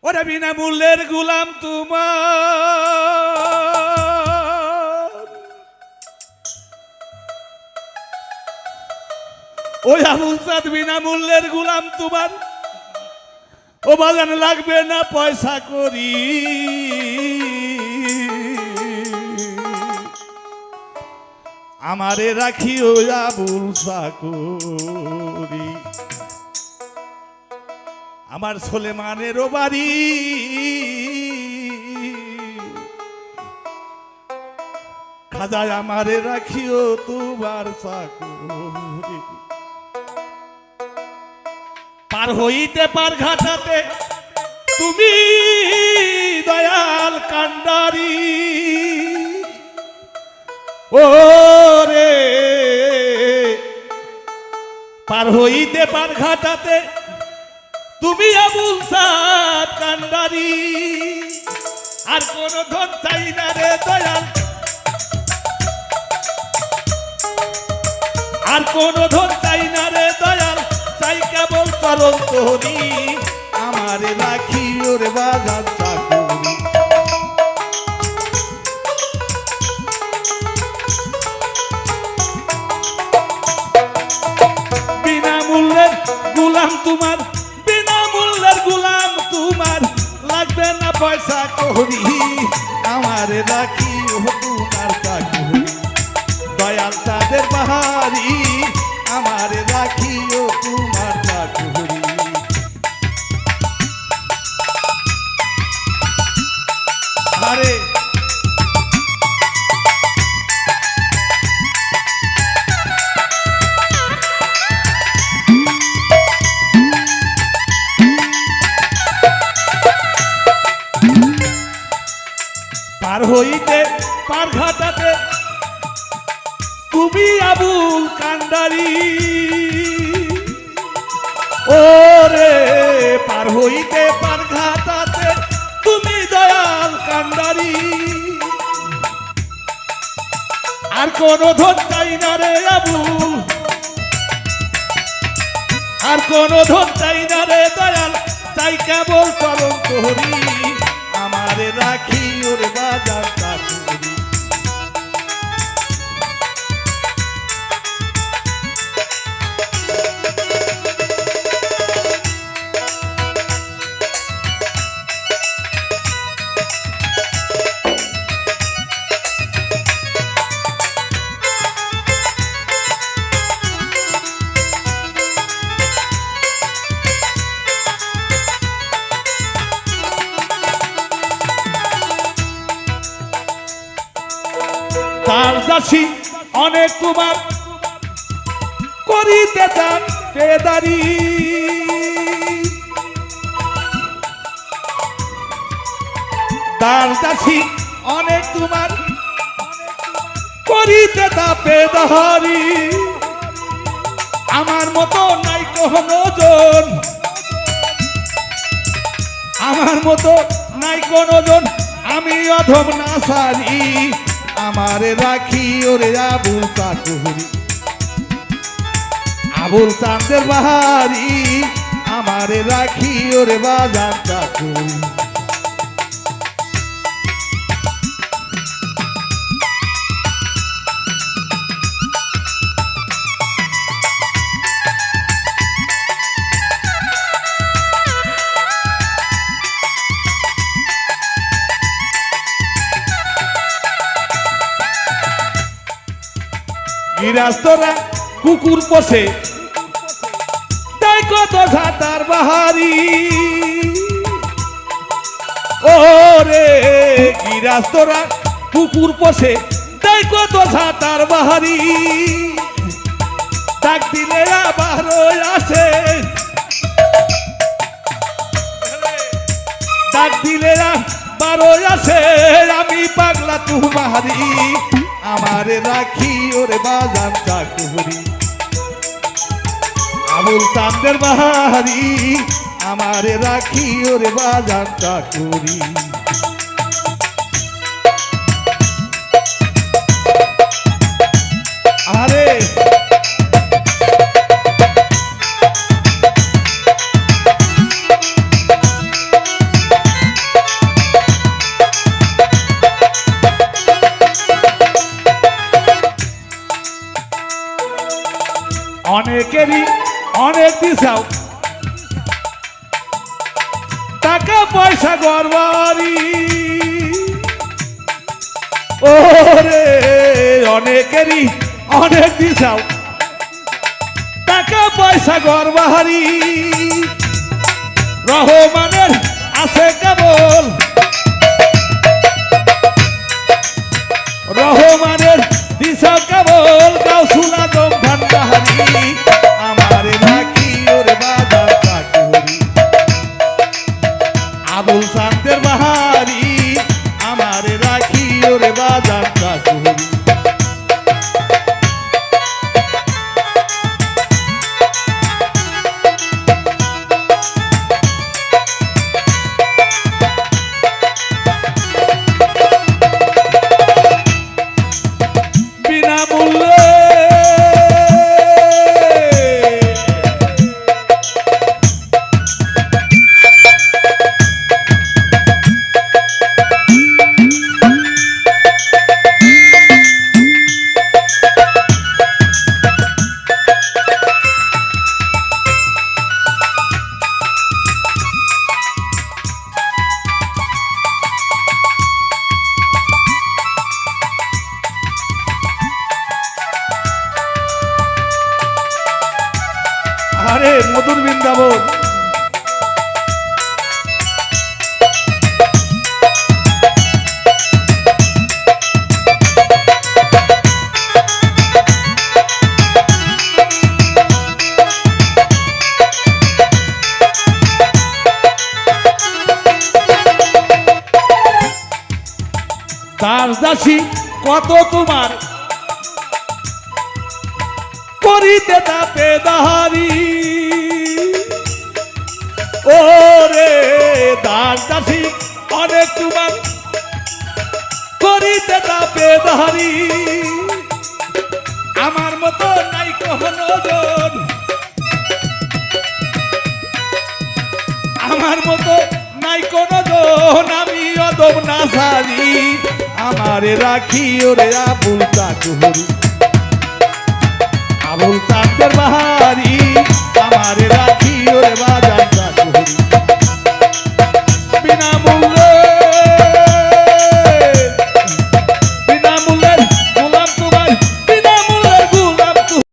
ওরে বিনামূল্যের গোলাম তোমার, ওই আবুল চাঁদ বিনামূল্যের গোলাম তোমার। ও বাজান লাগবে না পয়সা করি, আমারে রাখি ওই আবুল চাকরি। আমার সোলেমানেরও বাড়ি, খাজায় আমারে রাখিও তোমার চাকরি। পার হইতে পার ঘাটাতে তুমি দয়াল কান্ডারি, ও রে পার হইতে পার ঘাটাতে তুমি আবুল চাঁদ কান্ডারি। আর কোন ধন চাই না রে দয়াল, আর কোন ধন চাই না রে দয়াল, চাই কেবল চরণ তোরি, আমারে রাখি ওরে বাজার চাকরি। বিনামূল্যের গোলাম তোমার, বিনামূল্যের গোলাম তোমার, লাগবে না পয়সা করি, আমারে রাখি ও তোমার চাকরি। দয়াল চাঁদের বাহারি, আমারে রাখি ও তোমার চাকরি। আরে পার হইতে পার ঘাটাতে তুমি আবুল কান্ডারি, ও রে পার হইতে পার ঘাটাতে তুমি দয়াল কান্ডারি। আর কোন ধন চাই না রে আবুল, আর কোন ধন চাই না রে দয়াল, চাই কেবল চরণ তোরি, আমারে রাখি ওরে বাজার চাকরি। তার দাসী অনেক তোমার, করিতে চান পেদারি। তার দাসী অনেক তোমার, করিতে তা পেদারি। আমার মতো নাই কোনো জন, আমার মতো নাই কোনো জন, আমি অধম না সারি, আমারে রাখি ওরে আবুল চাকরি। আবুল চাঁদের বাহারি, আমারে রাখি ওরে বাজার চাকরি। গিরাস্তরা কুকুর পোষে, তাই কত ঝাঁটার বাহারি, ও রে গিরাস্তরা কুকুর পোষে, তাই কত ঝাঁটার বাহারি। ডাক দিলে আবার আসে, ডাক দিলে আবার আসে, আমি পাগলা তোমারি, আমারে রাখি ওরে বাজার চাকরি। আবুল চাঁদের বাহারি, আমারে রাখি ওরে বাজার চাকরি। আরে অনেকেরই অনেক দিশাও টাকা পয়সা গরবারি ওরে অনেকেরই অনেক দিশাও টাকা পয়সা গরবারি রহমানের আছে কেবল রহমানের দিশা কেবল গাউসুল আজম ভান্ডারি আমারে রাখি ওরে বাজার চাকুরি আবুল চান্দের বাহারি আমারে রাখি ওরে বাজার চাকুরি আরে মধুর বৃন্দাবন দাসী কত তোমার করিতে তাপে দাহারি ওরে দাসী অনেক তোমার করিতে তাপে দাহারি আমার মতো নাই কখনো জন আমার মতো নাই কোনো জন আমি অদম না সারি আমারে রাখি ওরে আবুল চাকুরি আবুল চাঁদের বাহার